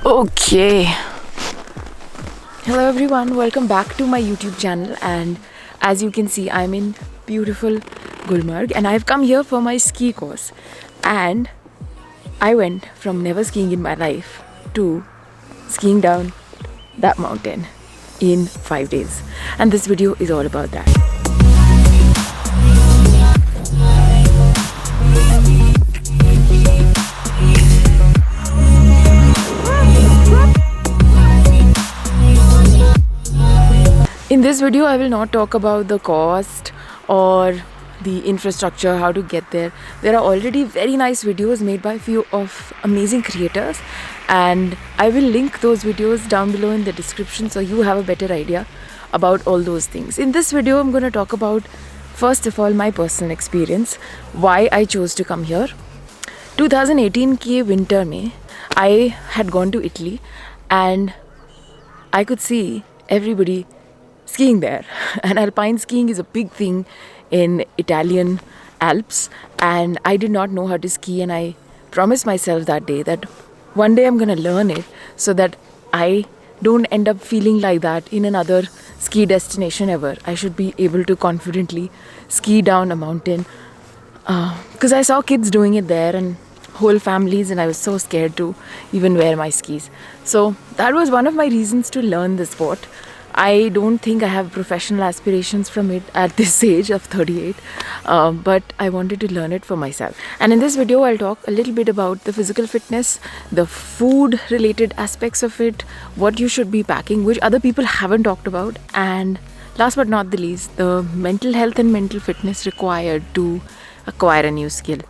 Okay. Hello everyone, welcome back to my YouTube channel, and as you can see I'm in beautiful Gulmarg and I've come here for my ski course, and I went from never skiing in my life to skiing down that mountain in 5 days, and this video is all about that. In this video, I will not talk about the cost or the infrastructure, how to get there. There are already very nice videos made by a few of amazing creators, and I will link those videos down below in the description so you have a better idea about all those things. In this video, I'm going to talk about, first of all, my personal experience, why I chose to come here. 2018 के winter में I had gone to Italy and I could see everybody skiing there, and alpine skiing is a big thing in Italian Alps, and I did not know how to ski, and I promised myself that day that one day I'm gonna learn it so that I don't end up feeling like that in another ski destination ever. I should be able to confidently ski down a mountain because I saw kids doing it there and whole families, and I was so scared to even wear my skis. So that was one of my reasons to learn the sport. I don't think I have professional aspirations from it at this age of 38, but I wanted to learn it for myself. And in this video, I'll talk a little bit about the physical fitness, the food related aspects of it, what you should be packing, which other people haven't talked about, and last but not the least, the mental health and mental fitness required to acquire a new skill.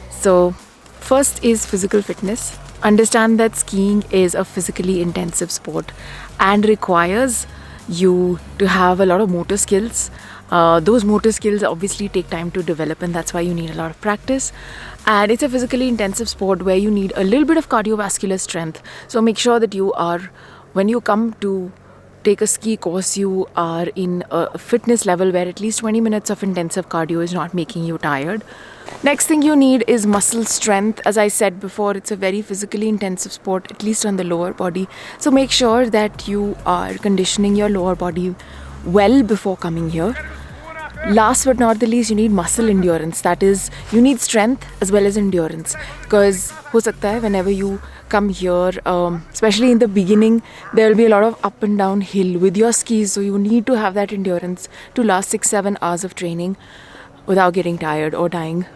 So first is physical fitness. Understand that skiing is a physically intensive sport and requires you to have a lot of motor skills. Those motor skills obviously take time to develop, and that's why you need a lot of practice. And it's a physically intensive sport where you need a little bit of cardiovascular strength. So make sure that you are, when you come to take a ski course, you are in a fitness level where at least 20 minutes of intensive cardio is not making you tired. Next thing you need is muscle strength. As I said before, it's a very physically intensive sport, at least on the lower body. So make sure that you are conditioning your lower body well before coming here. Last but not the least, you need muscle endurance. That is, you need strength as well as endurance. Because ho sakta hai, whenever you come here, especially in the beginning, there will be a lot of up and down hill with your skis. So you need to have that endurance to last 6-7 hours of training without getting tired or dying.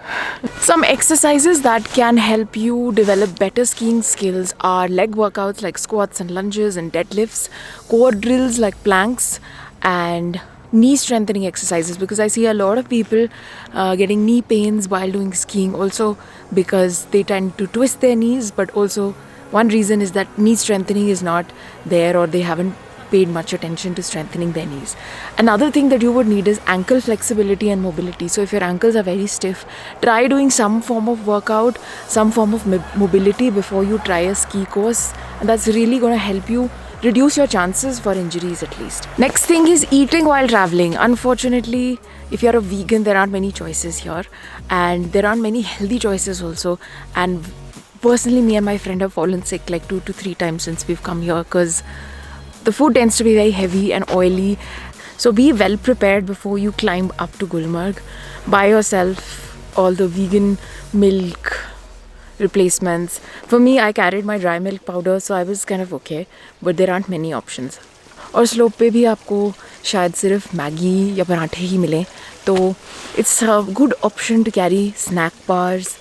Some exercises that can help you develop better skiing skills are leg workouts like squats and lunges and deadlifts, core drills like planks, and knee strengthening exercises, because I see a lot of people getting knee pains while doing skiing, also because they tend to twist their knees, but also one reason is that knee strengthening is not there, or they haven't paid much attention to strengthening their knees. Another thing that you would need is ankle flexibility and mobility. So if your ankles are very stiff, try doing some form of workout, some form of mobility before you try a ski course, and that's really going to help you reduce your chances for injuries at least. Next thing is eating while traveling. Unfortunately, if you're a vegan, there aren't many choices here, and there aren't many healthy choices also. And personally, me and my friend have fallen sick like 2 to 3 times since we've come here, because the food tends to be very heavy and oily. So be well prepared before you climb up to Gulmarg. Buy yourself all the vegan milk replacements. For me, I carried my dry milk powder, so I was kind of okay, but there aren't many options. और slope पे भी आपको शायद सिर्फ Maggi या पराठे ही मिले, तो it's a good option to carry snack bars,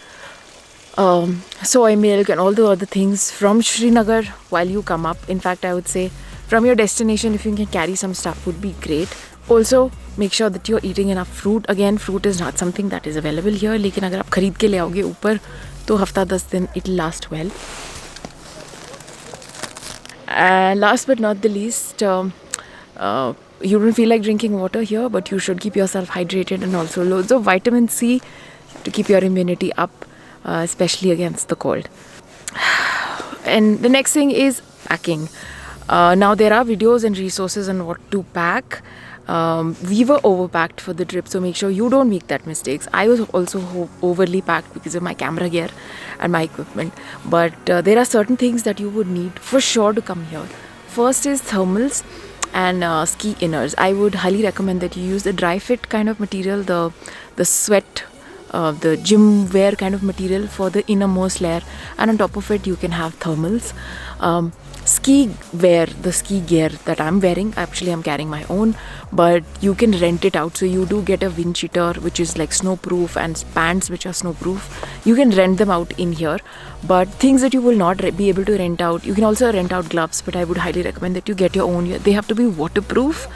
soy milk and all the other things from Srinagar while you come up. In fact, I would say from your destination, if you can carry some stuff, would be great. Also, make sure that you're eating enough fruit. Again, fruit is not something that is available here, लेकिन अगर आप खरीद के ले आओगे ऊपर, तो हफ्ता 10 दिन it'll last well. And last but not the least, you don't feel like drinking water here, but you should keep yourself hydrated, and also loads of vitamin C to keep your immunity up, especially against the cold. And the next thing is packing. Now there are videos and resources on what to pack. We were overpacked for the trip, so make sure you don't make that mistakes. I was also overly packed because of my camera gear and my equipment. But there are certain things that you would need for sure to come here. First is thermals and ski inners. I would highly recommend that you use the dry fit kind of material, the sweat, the gym wear kind of material for the innermost layer, and on top of it you can have thermals. Ski wear, the ski gear that I'm wearing, actually I'm carrying my own, but you can rent it out. So you do get a wind cheater which is like snowproof and pants which are snowproof. You can rent them out in here. But things that you will not be able to rent out, you can also rent out gloves, but I would highly recommend that you get your own. They have to be waterproof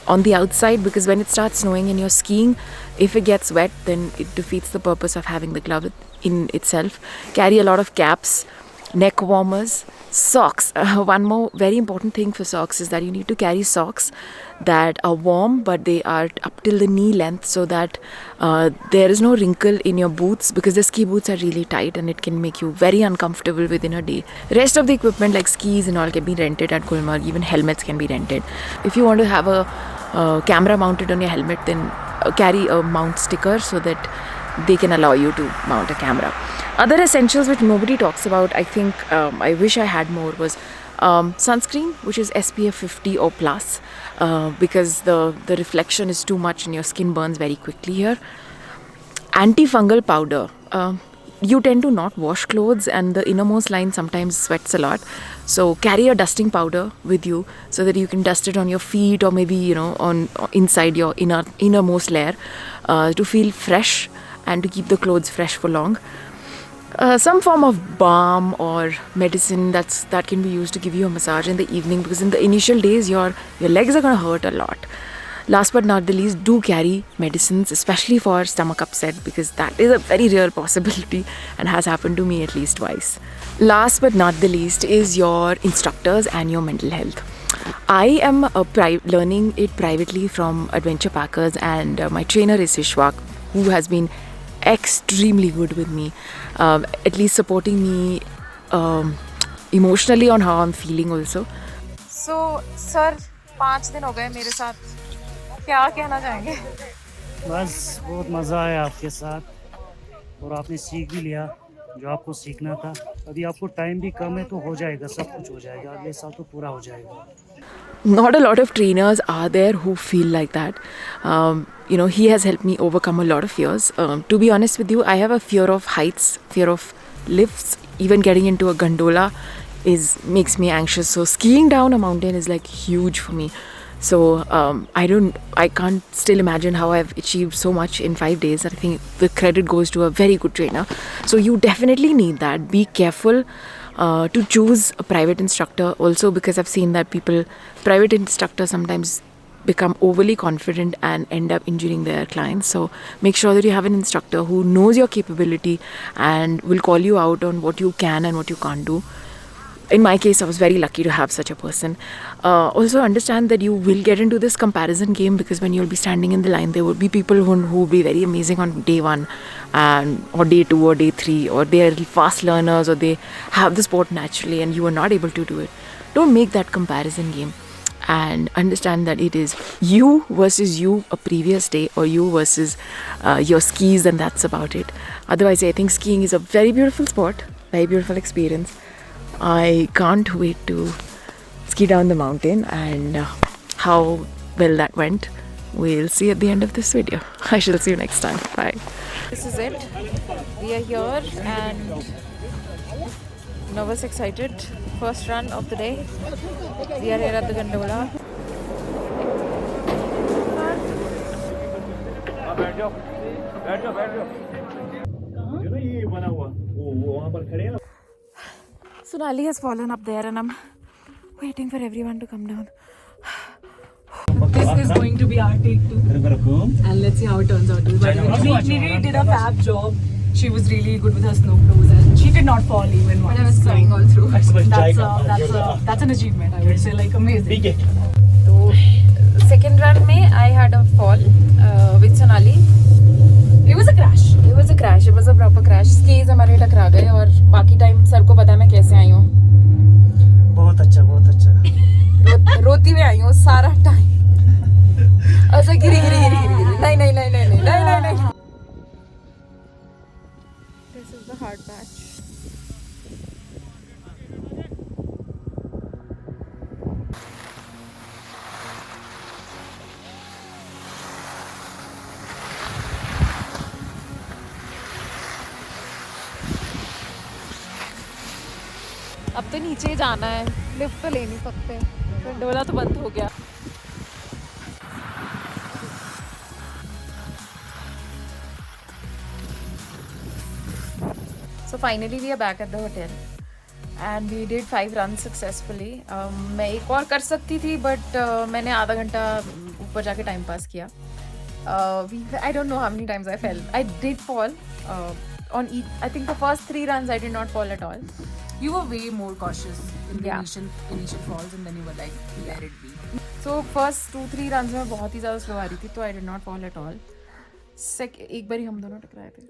on the outside, because when it starts snowing and you're skiing, if it gets wet, then it defeats the purpose of having the glove in itself. Carry a lot of caps, neck warmers, socks. One more very important thing for socks is that you need to carry socks that are warm but they are up till the knee length, so that there is no wrinkle in your boots, because the ski boots are really tight and it can make you very uncomfortable within a day. Rest of the equipment like skis and all can be rented at Gulmarg. Even helmets can be rented. If you want to have a camera mounted on your helmet, then carry a mount sticker so that they can allow you to mount a camera. Other essentials which nobody talks about, I think I wish I had more, was sunscreen, which is SPF 50 or plus, because the reflection is too much and your skin burns very quickly here. Antifungal powder. You tend to not wash clothes and the innermost line sometimes sweats a lot. So carry a dusting powder with you so that you can dust it on your feet, or maybe on inside your innermost layer, to feel fresh and to keep the clothes fresh for long. Some form of balm or medicine that can be used to give you a massage in the evening, because in the initial days your legs are going to hurt a lot. Last but not the least, do carry medicines, especially for stomach upset, because that is a very real possibility and has happened to me at least twice. Last but not the least is your instructors and your mental health. I am learning it privately from Adventure Packers, and my trainer is Vishwak, who has been extremely good with me, at least supporting me emotionally on how I'm feeling also. So, sir, 5 दिन हो गए मेरे साथ, क्या कहना चाहेंगे? बस बहुत मज़ा आया आपके साथ, और आपने सीख भी लिया जो आपको सीखना था. अभी आपको टाइम भी कम है, तो हो जाएगा, सब कुछ हो जाएगा, अगले साल तो पूरा हो जाएगा. Not a lot of trainers are there who feel like that. He has helped me overcome a lot of fears. To be honest with you, I have a fear of heights, fear of lifts. Even getting into a gondola makes me anxious. So skiing down a mountain is like huge for me. So I can't still imagine how I've achieved so much in 5 days. I think the credit goes to a very good trainer. So you definitely need that. Be careful to choose a private instructor also, because I've seen that private instructors sometimes become overly confident and end up injuring their clients. So make sure that you have an instructor who knows your capability and will call you out on what you can and what you can't do. In my case, I was very lucky to have such a person. Also understand that you will get into this comparison game, because when you'll be standing in the line, there will be people who will be very amazing on day 1 or day 2 or day 3, or they are fast learners, or they have the sport naturally and you are not able to do it. Don't make that comparison game, and understand that it is you versus you a previous day, or you versus your skis, and that's about it. Otherwise, I think skiing is a very beautiful sport, very beautiful experience. I can't wait to ski down the mountain, and how well that went, we'll see at the end of this video. I shall see you next time. Bye. This is it. We are here and nervous, excited. First run of the day. We are here at the gondola. बैठ जाओ. ये बना हुआ वो वहाँ पर खड़े हैं. Sonali has fallen up there and I'm waiting for everyone to come down. This is going to be our take 2. And let's see how it turns out. But Nidhi did a fab job. She was really good with her snow blows and she did not fall even once. But I was flying all through. That's an achievement, I would say, like amazing. So, second run mein I had a fall with Sonali. It was a crash. It was a crash. It was a proper crash. Skis हमारे टकरा गए और बाकी time sir को पता है मैं कैसे आई हूँ. बहुत अच्छा. रोती हुई आई हूँ सारा टाइम. ऐसा गिरी गिरी गिरी गिरी गिरी नहीं नहीं नहीं नहीं नहीं नहीं नहीं नहीं This is the hard patch. अब तो नीचे ही जाना है, लिफ्ट तो ले नहीं सकते, गंडोला तो बंद हो गया. So finally we are back at the hotel and we did 5 runs successfully. मैं एक और कर सकती थी but मैंने आधा घंटा ऊपर जाके टाइम पास किया. I don't know how many times I fell. I did fall on each. I think the first 3 runs I did not fall at all. You were way more cautious in the Yeah. initial falls, and then you were like, let it be. So first 2-3 runs में बहुत ही ज़्यादा slow आ रही थी तो I did not fall at all. एक बारी हम दोनों टकराए थे.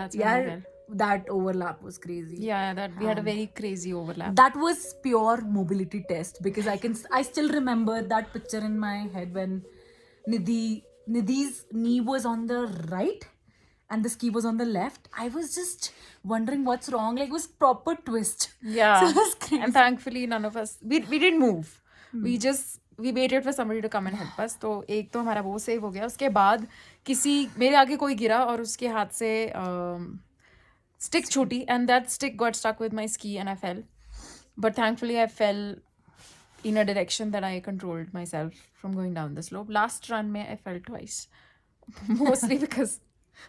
That's when I fell. That overlap was crazy. Yeah, that we had a very crazy overlap. That was pure mobility test because I still remember that picture in my head when Nidhi's knee was on the right and the ski was on the left. I was just wondering what's wrong. Like, it was proper twist. Yeah. So it was crazy. And thankfully none of us we didn't move. We waited for somebody to come and help us. तो एक तो हमारा वो save हो गया. उसके बाद मेरे आगे कोई गिरा और उसके हाथ से stick छूटी and that stick got stuck with my ski and I fell. But thankfully I fell in a direction that I controlled myself from going down the slope. Last run में I fell twice. Mostly because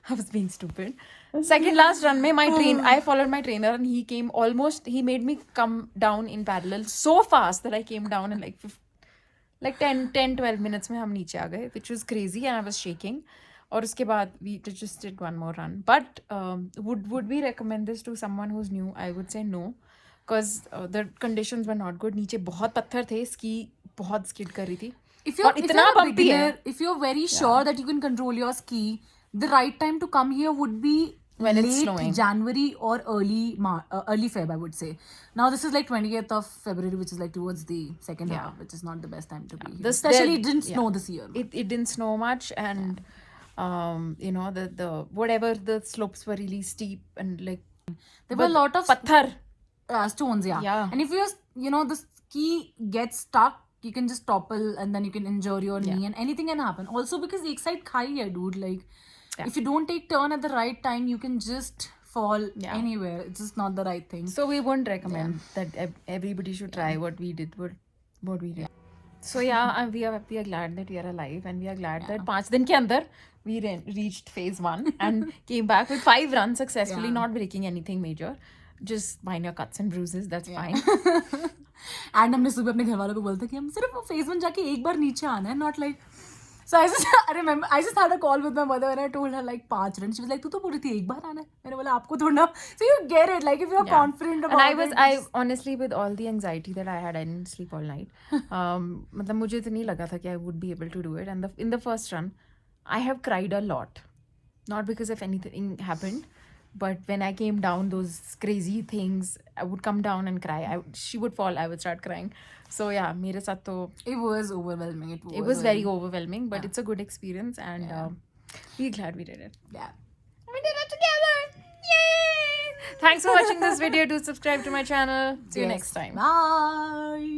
I was being stupid. Second last run mein I followed my trainer and he made me come down in parallel so fast that I came down in like 10-12 minutes में हम नीचे आ गए, which was crazy and I was shaking. और उसके बाद we just did one more run. But would we recommend this to someone who's new? I would say no, because the conditions were not good. नीचे बहुत पत्थर थे, ski बहुत skid कर रही थी. If you're a bumpy beginner, if you're very sure that you can control your ski, the right time to come here would be when late it's snowing. January or early Feb, I would say. Now this is like 20th of February, which is like towards the second half, which is not the best time to be here. Especially it didn't snow this year. It didn't snow much and you know the whatever the slopes were really steep and like there were a lot of patthar stones, Yeah. And if the ski gets stuck, you can just topple and then you can injure your knee and anything can happen. Also because the side khai hai, dude, like if you don't take turn at the right time, you can just fall anywhere. It's just not the right thing. So we wouldn't recommend that everybody should try what we did. What we did. So yeah, we are glad that we are alive and we are glad that 5 दिन के अंदर we reached phase 1 and came back with 5 runs successfully, not breaking anything major, just minor cuts and bruises. That's fine. And हमने सुबह अपने घर वालों को बोलते कि हम सिर्फ phase 1 जाके एक बार नीचे आना है, not like. So I just had a call with my mother and I told her like 5 runs. She was like, तू तो बोली थी एक बार आना है. मैंने बोला आपको थोड़ा. So you get it, like if you're confident about it. And I honestly, with all the anxiety that I had, I didn't sleep all night. मतलब मुझे तो नहीं लगा था कि I would be able to do it. And in the first run, I have cried a lot. Not because of anything happened, but when I came down, those crazy things, I would come down and cry. She would fall, I would start crying. So yeah, मेरे साथ तो it was overwhelming. It was very overwhelming, but it's a good experience and we're glad we did it. Yeah. We did it together. Yay! Thanks for watching this video. Do subscribe to my channel. See you next time. Bye.